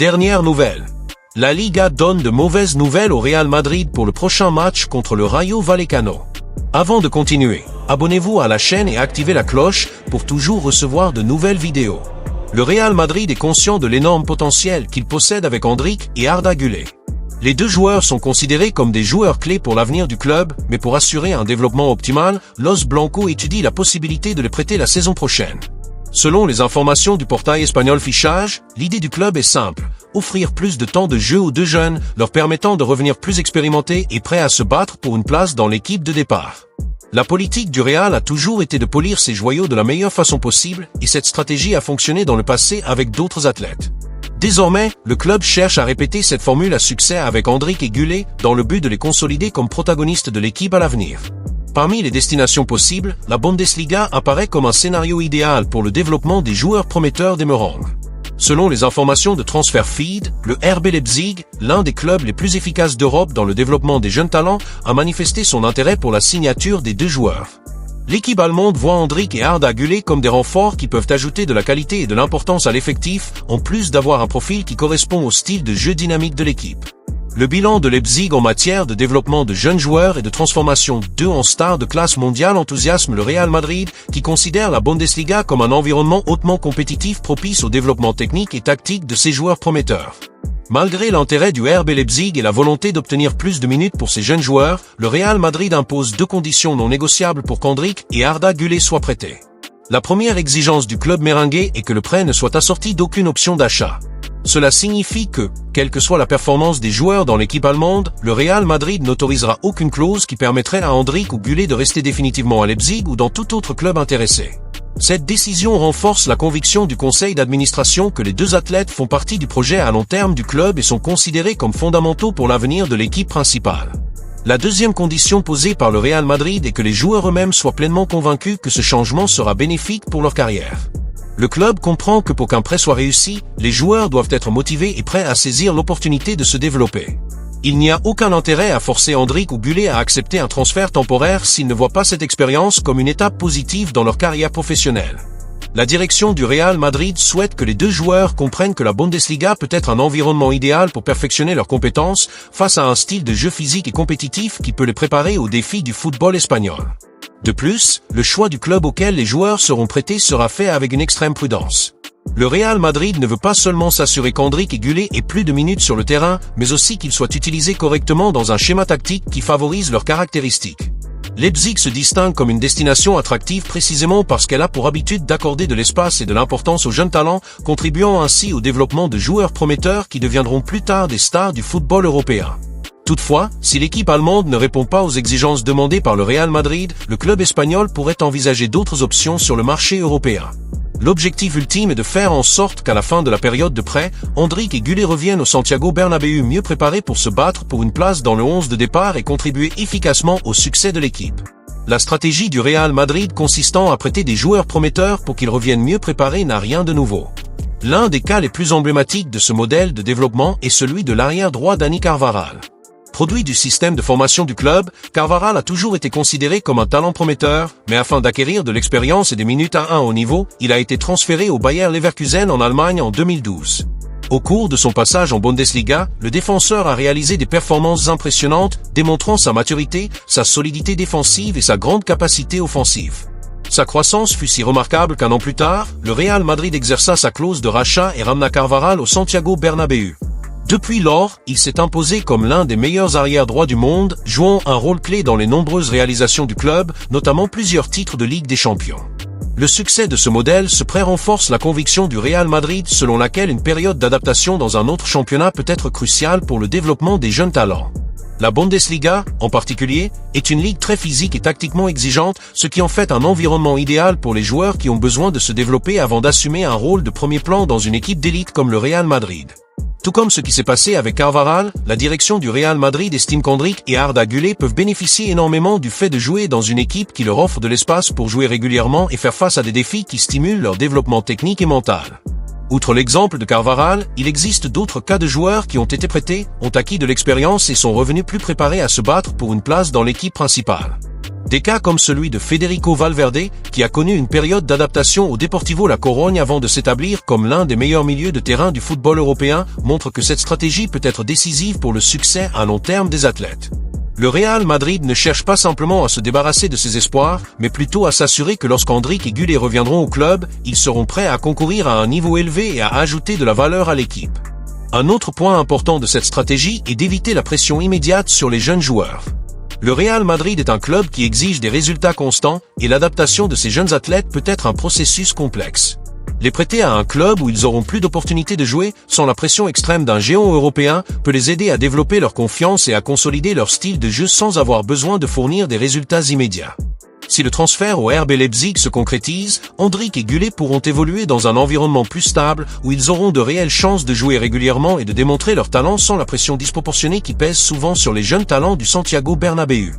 Dernière nouvelle. La Liga donne de mauvaises nouvelles au Real Madrid pour le prochain match contre le Rayo Vallecano. Avant de continuer, abonnez-vous à la chaîne et activez la cloche pour toujours recevoir de nouvelles vidéos. Le Real Madrid est conscient de l'énorme potentiel qu'il possède avec Endrick et Arda Güler. Les deux joueurs sont considérés comme des joueurs clés pour l'avenir du club, mais pour assurer un développement optimal, Los Blancos étudie la possibilité de les prêter la saison prochaine. Selon les informations du portail espagnol Fichage, l'idée du club est simple, offrir plus de temps de jeu aux deux jeunes, leur permettant de revenir plus expérimentés et prêts à se battre pour une place dans l'équipe de départ. La politique du Real a toujours été de polir ses joyaux de la meilleure façon possible, et cette stratégie a fonctionné dans le passé avec d'autres athlètes. Désormais, le club cherche à répéter cette formule à succès avec Endrick et Güler, dans le but de les consolider comme protagonistes de l'équipe à l'avenir. Parmi les destinations possibles, la Bundesliga apparaît comme un scénario idéal pour le développement des joueurs prometteurs des Merengues. Selon les informations de Transfer Feed, le RB Leipzig, l'un des clubs les plus efficaces d'Europe dans le développement des jeunes talents, a manifesté son intérêt pour la signature des deux joueurs. L'équipe allemande voit Endrick et Arda Güler comme des renforts qui peuvent ajouter de la qualité et de l'importance à l'effectif, en plus d'avoir un profil qui correspond au style de jeu dynamique de l'équipe. Le bilan de Leipzig en matière de développement de jeunes joueurs et de transformation d'eux en stars de classe mondiale enthousiasme le Real Madrid, qui considère la Bundesliga comme un environnement hautement compétitif propice au développement technique et tactique de ses joueurs prometteurs. Malgré l'intérêt du RB Leipzig et la volonté d'obtenir plus de minutes pour ces jeunes joueurs, le Real Madrid impose deux conditions non négociables pour qu'Endrick et Arda Güler soient prêtés. La première exigence du club merengue est que le prêt ne soit assorti d'aucune option d'achat. Cela signifie que, quelle que soit la performance des joueurs dans l'équipe allemande, le Real Madrid n'autorisera aucune clause qui permettrait à Endrick ou Güler de rester définitivement à Leipzig ou dans tout autre club intéressé. Cette décision renforce la conviction du conseil d'administration que les deux athlètes font partie du projet à long terme du club et sont considérés comme fondamentaux pour l'avenir de l'équipe principale. La deuxième condition posée par le Real Madrid est que les joueurs eux-mêmes soient pleinement convaincus que ce changement sera bénéfique pour leur carrière. Le club comprend que pour qu'un prêt soit réussi, les joueurs doivent être motivés et prêts à saisir l'opportunité de se développer. Il n'y a aucun intérêt à forcer Endrick ou Güler à accepter un transfert temporaire s'ils ne voient pas cette expérience comme une étape positive dans leur carrière professionnelle. La direction du Real Madrid souhaite que les deux joueurs comprennent que la Bundesliga peut être un environnement idéal pour perfectionner leurs compétences face à un style de jeu physique et compétitif qui peut les préparer aux défis du football espagnol. De plus, le choix du club auquel les joueurs seront prêtés sera fait avec une extrême prudence. Le Real Madrid ne veut pas seulement s'assurer qu'Endrick et Güler aient plus de minutes sur le terrain, mais aussi qu'ils soient utilisés correctement dans un schéma tactique qui favorise leurs caractéristiques. Leipzig se distingue comme une destination attractive précisément parce qu'elle a pour habitude d'accorder de l'espace et de l'importance aux jeunes talents, contribuant ainsi au développement de joueurs prometteurs qui deviendront plus tard des stars du football européen. Toutefois, si l'équipe allemande ne répond pas aux exigences demandées par le Real Madrid, le club espagnol pourrait envisager d'autres options sur le marché européen. L'objectif ultime est de faire en sorte qu'à la fin de la période de prêt, Endrick et Güler reviennent au Santiago Bernabéu mieux préparés pour se battre pour une place dans le 11 de départ et contribuer efficacement au succès de l'équipe. La stratégie du Real Madrid consistant à prêter des joueurs prometteurs pour qu'ils reviennent mieux préparés n'a rien de nouveau. L'un des cas les plus emblématiques de ce modèle de développement est celui de l'arrière droit Dani Carvajal. Produit du système de formation du club, Carvajal a toujours été considéré comme un talent prometteur, mais afin d'acquérir de l'expérience et des minutes à 1 haut niveau, il a été transféré au Bayer Leverkusen en Allemagne en 2012. Au cours de son passage en Bundesliga, le défenseur a réalisé des performances impressionnantes, démontrant sa maturité, sa solidité défensive et sa grande capacité offensive. Sa croissance fut si remarquable qu'un an plus tard, le Real Madrid exerça sa clause de rachat et ramena Carvajal au Santiago Bernabéu. Depuis lors, il s'est imposé comme l'un des meilleurs arrière-droits du monde, jouant un rôle clé dans les nombreuses réalisations du club, notamment plusieurs titres de Ligue des Champions. Le succès de ce modèle se renforce la conviction du Real Madrid selon laquelle une période d'adaptation dans un autre championnat peut être cruciale pour le développement des jeunes talents. La Bundesliga, en particulier, est une ligue très physique et tactiquement exigeante, ce qui en fait un environnement idéal pour les joueurs qui ont besoin de se développer avant d'assumer un rôle de premier plan dans une équipe d'élite comme le Real Madrid. Tout comme ce qui s'est passé avec Carvajal, la direction du Real Madrid estime qu'Endrick et Arda Güler peuvent bénéficier énormément du fait de jouer dans une équipe qui leur offre de l'espace pour jouer régulièrement et faire face à des défis qui stimulent leur développement technique et mental. Outre l'exemple de Carvajal, il existe d'autres cas de joueurs qui ont été prêtés, ont acquis de l'expérience et sont revenus plus préparés à se battre pour une place dans l'équipe principale. Des cas comme celui de Federico Valverde, qui a connu une période d'adaptation au Deportivo La Corogne avant de s'établir comme l'un des meilleurs milieux de terrain du football européen, montrent que cette stratégie peut être décisive pour le succès à long terme des athlètes. Le Real Madrid ne cherche pas simplement à se débarrasser de ses espoirs, mais plutôt à s'assurer que lorsqu'Endrick et Güler reviendront au club, ils seront prêts à concourir à un niveau élevé et à ajouter de la valeur à l'équipe. Un autre point important de cette stratégie est d'éviter la pression immédiate sur les jeunes joueurs. Le Real Madrid est un club qui exige des résultats constants et l'adaptation de ces jeunes athlètes peut être un processus complexe. Les prêter à un club où ils auront plus d'opportunités de jouer, sans la pression extrême d'un géant européen, peut les aider à développer leur confiance et à consolider leur style de jeu sans avoir besoin de fournir des résultats immédiats. Si le transfert au RB Leipzig se concrétise, Endrick et Güler pourront évoluer dans un environnement plus stable où ils auront de réelles chances de jouer régulièrement et de démontrer leur talent sans la pression disproportionnée qui pèse souvent sur les jeunes talents du Santiago Bernabéu.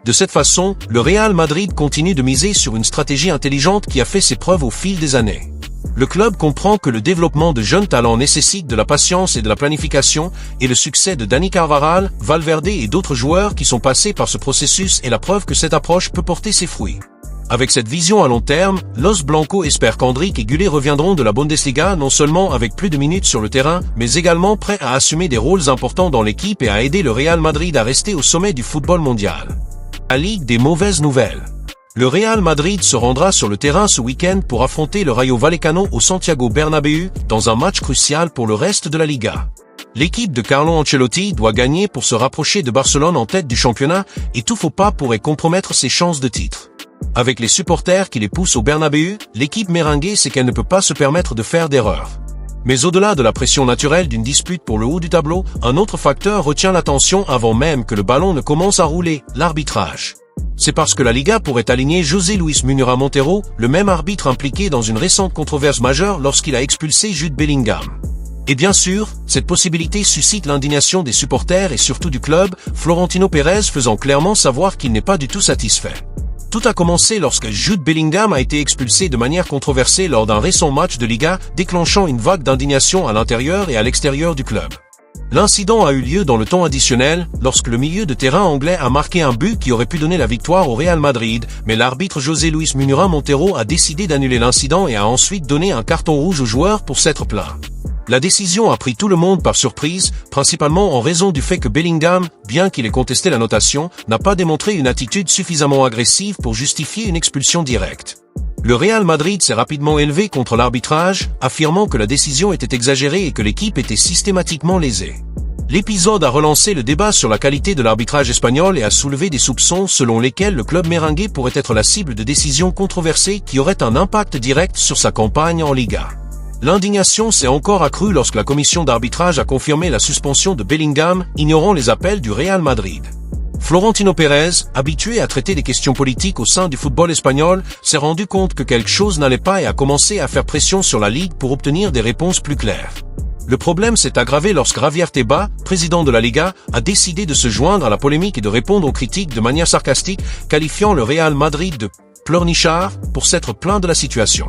De cette façon, le Real Madrid continue de miser sur une stratégie intelligente qui a fait ses preuves au fil des années. Le club comprend que le développement de jeunes talents nécessite de la patience et de la planification, et le succès de Dani Carvajal, Valverde et d'autres joueurs qui sont passés par ce processus est la preuve que cette approche peut porter ses fruits. Avec cette vision à long terme, Los Blancos espèrent qu'Endrick et Güler reviendront de la Bundesliga non seulement avec plus de minutes sur le terrain, mais également prêts à assumer des rôles importants dans l'équipe et à aider le Real Madrid à rester au sommet du football mondial. La Ligue des mauvaises nouvelles. Le Real Madrid se rendra sur le terrain ce week-end pour affronter le Rayo Vallecano au Santiago Bernabéu dans un match crucial pour le reste de la Liga. L'équipe de Carlo Ancelotti doit gagner pour se rapprocher de Barcelone en tête du championnat et tout faux pas pourrait compromettre ses chances de titre. Avec les supporters qui les poussent au Bernabéu, l'équipe merengue sait qu'elle ne peut pas se permettre de faire d'erreurs. Mais au-delà de la pression naturelle d'une dispute pour le haut du tableau, un autre facteur retient l'attention avant même que le ballon ne commence à rouler, l'arbitrage. C'est parce que la Liga pourrait aligner José Luis Munira Montero, le même arbitre impliqué dans une récente controverse majeure lorsqu'il a expulsé Jude Bellingham. Et bien sûr, cette possibilité suscite l'indignation des supporters et surtout du club, Florentino Pérez faisant clairement savoir qu'il n'est pas du tout satisfait. Tout a commencé lorsque Jude Bellingham a été expulsé de manière controversée lors d'un récent match de Liga, déclenchant une vague d'indignation à l'intérieur et à l'extérieur du club. L'incident a eu lieu dans le temps additionnel, lorsque le milieu de terrain anglais a marqué un but qui aurait pu donner la victoire au Real Madrid, mais l'arbitre José Luis Munira Montero a décidé d'annuler l'incident et a ensuite donné un carton rouge au joueur pour s'être plaint. La décision a pris tout le monde par surprise, principalement en raison du fait que Bellingham, bien qu'il ait contesté la notation, n'a pas démontré une attitude suffisamment agressive pour justifier une expulsion directe. Le Real Madrid s'est rapidement élevé contre l'arbitrage, affirmant que la décision était exagérée et que l'équipe était systématiquement lésée. L'épisode a relancé le débat sur la qualité de l'arbitrage espagnol et a soulevé des soupçons selon lesquels le club merengue pourrait être la cible de décisions controversées qui auraient un impact direct sur sa campagne en Liga. L'indignation s'est encore accrue lorsque la commission d'arbitrage a confirmé la suspension de Bellingham, ignorant les appels du Real Madrid. Florentino Pérez, habitué à traiter des questions politiques au sein du football espagnol, s'est rendu compte que quelque chose n'allait pas et a commencé à faire pression sur la Ligue pour obtenir des réponses plus claires. Le problème s'est aggravé lorsque Javier Tebas, président de la Liga, a décidé de se joindre à la polémique et de répondre aux critiques de manière sarcastique, qualifiant le Real Madrid de « pleurnichard » pour s'être plaint de la situation.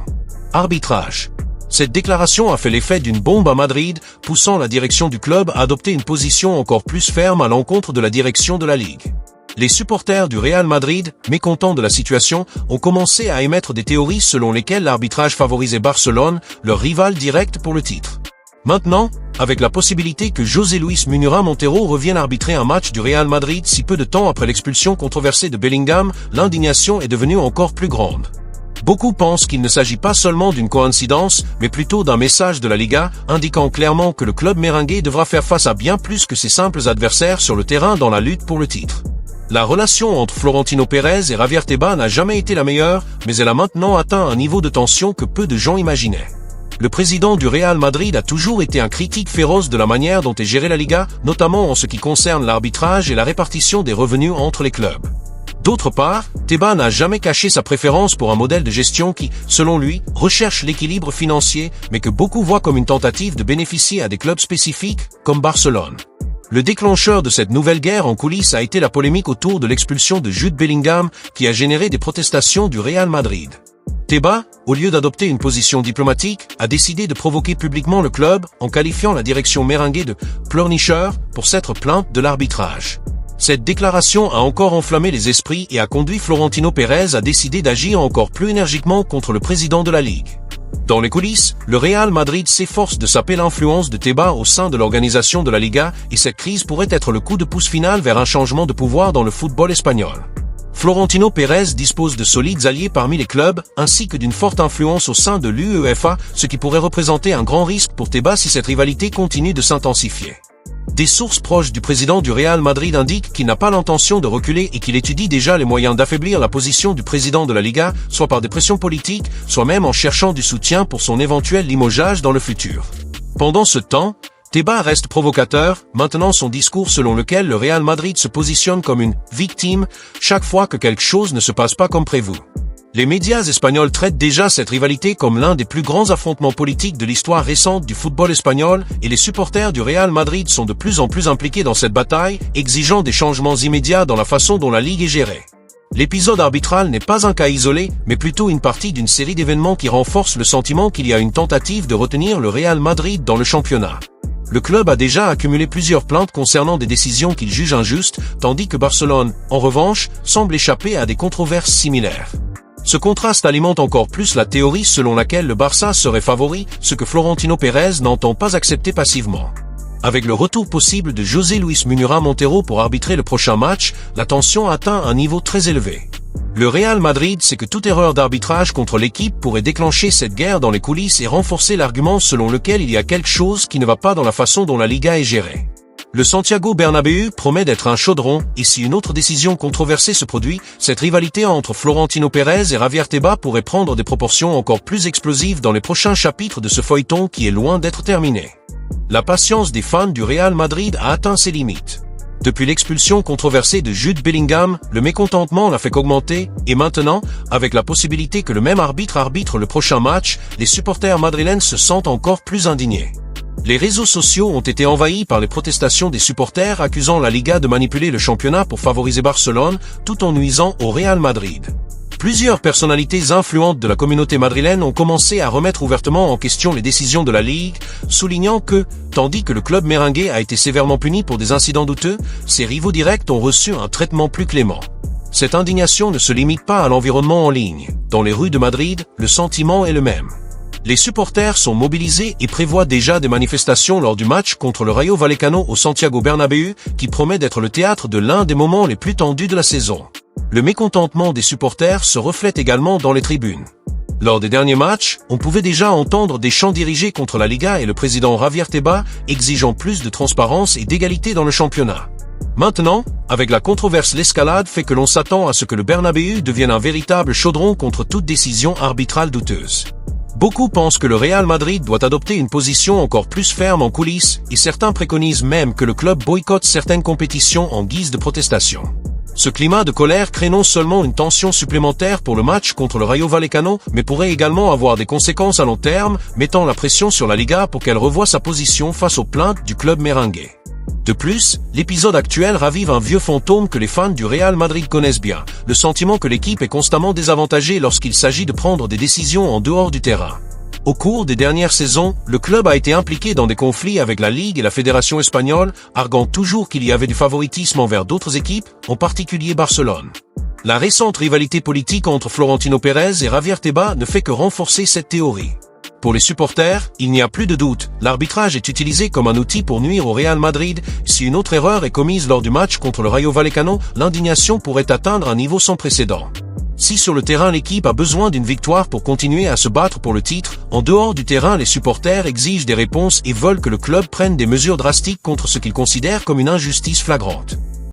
Arbitrage. Cette déclaration a fait l'effet d'une bombe à Madrid, poussant la direction du club à adopter une position encore plus ferme à l'encontre de la direction de la Ligue. Les supporters du Real Madrid, mécontents de la situation, ont commencé à émettre des théories selon lesquelles l'arbitrage favorisait Barcelone, leur rival direct pour le titre. Maintenant, avec la possibilité que José Luis Munira Montero revienne arbitrer un match du Real Madrid si peu de temps après l'expulsion controversée de Bellingham, l'indignation est devenue encore plus grande. Beaucoup pensent qu'il ne s'agit pas seulement d'une coïncidence, mais plutôt d'un message de la Liga, indiquant clairement que le club merengue devra faire face à bien plus que ses simples adversaires sur le terrain dans la lutte pour le titre. La relation entre Florentino Pérez et Javier Tebas n'a jamais été la meilleure, mais elle a maintenant atteint un niveau de tension que peu de gens imaginaient. Le président du Real Madrid a toujours été un critique féroce de la manière dont est gérée la Liga, notamment en ce qui concerne l'arbitrage et la répartition des revenus entre les clubs. D'autre part, Tebas n'a jamais caché sa préférence pour un modèle de gestion qui, selon lui, recherche l'équilibre financier, mais que beaucoup voient comme une tentative de bénéficier à des clubs spécifiques, comme Barcelone. Le déclencheur de cette nouvelle guerre en coulisses a été la polémique autour de l'expulsion de Jude Bellingham, qui a généré des protestations du Real Madrid. Tebas, au lieu d'adopter une position diplomatique, a décidé de provoquer publiquement le club en qualifiant la direction merengue de « pleurnicheur » pour s'être plainte de l'arbitrage. Cette déclaration a encore enflammé les esprits et a conduit Florentino Pérez à décider d'agir encore plus énergiquement contre le président de la Ligue. Dans les coulisses, le Real Madrid s'efforce de saper l'influence de Tebas au sein de l'organisation de la Liga et cette crise pourrait être le coup de pouce final vers un changement de pouvoir dans le football espagnol. Florentino Pérez dispose de solides alliés parmi les clubs ainsi que d'une forte influence au sein de l'UEFA, ce qui pourrait représenter un grand risque pour Tebas si cette rivalité continue de s'intensifier. Des sources proches du président du Real Madrid indiquent qu'il n'a pas l'intention de reculer et qu'il étudie déjà les moyens d'affaiblir la position du président de la Liga, soit par des pressions politiques, soit même en cherchant du soutien pour son éventuel limogeage dans le futur. Pendant ce temps, Tebas reste provocateur, maintenant son discours selon lequel le Real Madrid se positionne comme une « victime » chaque fois que quelque chose ne se passe pas comme prévu. Les médias espagnols traitent déjà cette rivalité comme l'un des plus grands affrontements politiques de l'histoire récente du football espagnol et les supporters du Real Madrid sont de plus en plus impliqués dans cette bataille, exigeant des changements immédiats dans la façon dont la Ligue est gérée. L'épisode arbitral n'est pas un cas isolé, mais plutôt une partie d'une série d'événements qui renforcent le sentiment qu'il y a une tentative de retenir le Real Madrid dans le championnat. Le club a déjà accumulé plusieurs plaintes concernant des décisions qu'il juge injustes, tandis que Barcelone, en revanche, semble échapper à des controverses similaires. Ce contraste alimente encore plus la théorie selon laquelle le Barça serait favori, ce que Florentino Pérez n'entend pas accepter passivement. Avec le retour possible de José Luis Munira Montero pour arbitrer le prochain match, la tension atteint un niveau très élevé. Le Real Madrid sait que toute erreur d'arbitrage contre l'équipe pourrait déclencher cette guerre dans les coulisses et renforcer l'argument selon lequel il y a quelque chose qui ne va pas dans la façon dont la Liga est gérée. Le Santiago Bernabéu promet d'être un chaudron, et si une autre décision controversée se produit, cette rivalité entre Florentino Pérez et Javier Tebas pourrait prendre des proportions encore plus explosives dans les prochains chapitres de ce feuilleton qui est loin d'être terminé. La patience des fans du Real Madrid a atteint ses limites. Depuis l'expulsion controversée de Jude Bellingham, le mécontentement n'a fait qu'augmenter, et maintenant, avec la possibilité que le même arbitre arbitre le prochain match, les supporters madrilènes se sentent encore plus indignés. Les réseaux sociaux ont été envahis par les protestations des supporters accusant la Liga de manipuler le championnat pour favoriser Barcelone, tout en nuisant au Real Madrid. Plusieurs personnalités influentes de la communauté madrilène ont commencé à remettre ouvertement en question les décisions de la Ligue, soulignant que, tandis que le club merengue a été sévèrement puni pour des incidents douteux, ses rivaux directs ont reçu un traitement plus clément. Cette indignation ne se limite pas à l'environnement en ligne. Dans les rues de Madrid, le sentiment est le même. Les supporters sont mobilisés et prévoient déjà des manifestations lors du match contre le Rayo Vallecano au Santiago Bernabéu, qui promet d'être le théâtre de l'un des moments les plus tendus de la saison. Le mécontentement des supporters se reflète également dans les tribunes. Lors des derniers matchs, on pouvait déjà entendre des chants dirigés contre la Liga et le président Javier Tebas, exigeant plus de transparence et d'égalité dans le championnat. Maintenant, avec la controverse, l'escalade fait que l'on s'attend à ce que le Bernabéu devienne un véritable chaudron contre toute décision arbitrale douteuse. Beaucoup pensent que le Real Madrid doit adopter une position encore plus ferme en coulisses, et certains préconisent même que le club boycotte certaines compétitions en guise de protestation. Ce climat de colère crée non seulement une tension supplémentaire pour le match contre le Rayo Vallecano, mais pourrait également avoir des conséquences à long terme, mettant la pression sur la Liga pour qu'elle revoie sa position face aux plaintes du club merengue. De plus, l'épisode actuel ravive un vieux fantôme que les fans du Real Madrid connaissent bien, le sentiment que l'équipe est constamment désavantagée lorsqu'il s'agit de prendre des décisions en dehors du terrain. Au cours des dernières saisons, le club a été impliqué dans des conflits avec la Ligue et la Fédération espagnole, arguant toujours qu'il y avait du favoritisme envers d'autres équipes, en particulier Barcelone. La récente rivalité politique entre Florentino Pérez et Javier Tebas ne fait que renforcer cette théorie. Pour les supporters, il n'y a plus de doute, l'arbitrage est utilisé comme un outil pour nuire au Real Madrid. Si une autre erreur est commise lors du match contre le Rayo Vallecano, l'indignation pourrait atteindre un niveau sans précédent. Si sur le terrain l'équipe a besoin d'une victoire pour continuer à se battre pour le titre, en dehors du terrain les supporters exigent des réponses et veulent que le club prenne des mesures drastiques contre ce qu'ils considèrent comme une injustice flagrante.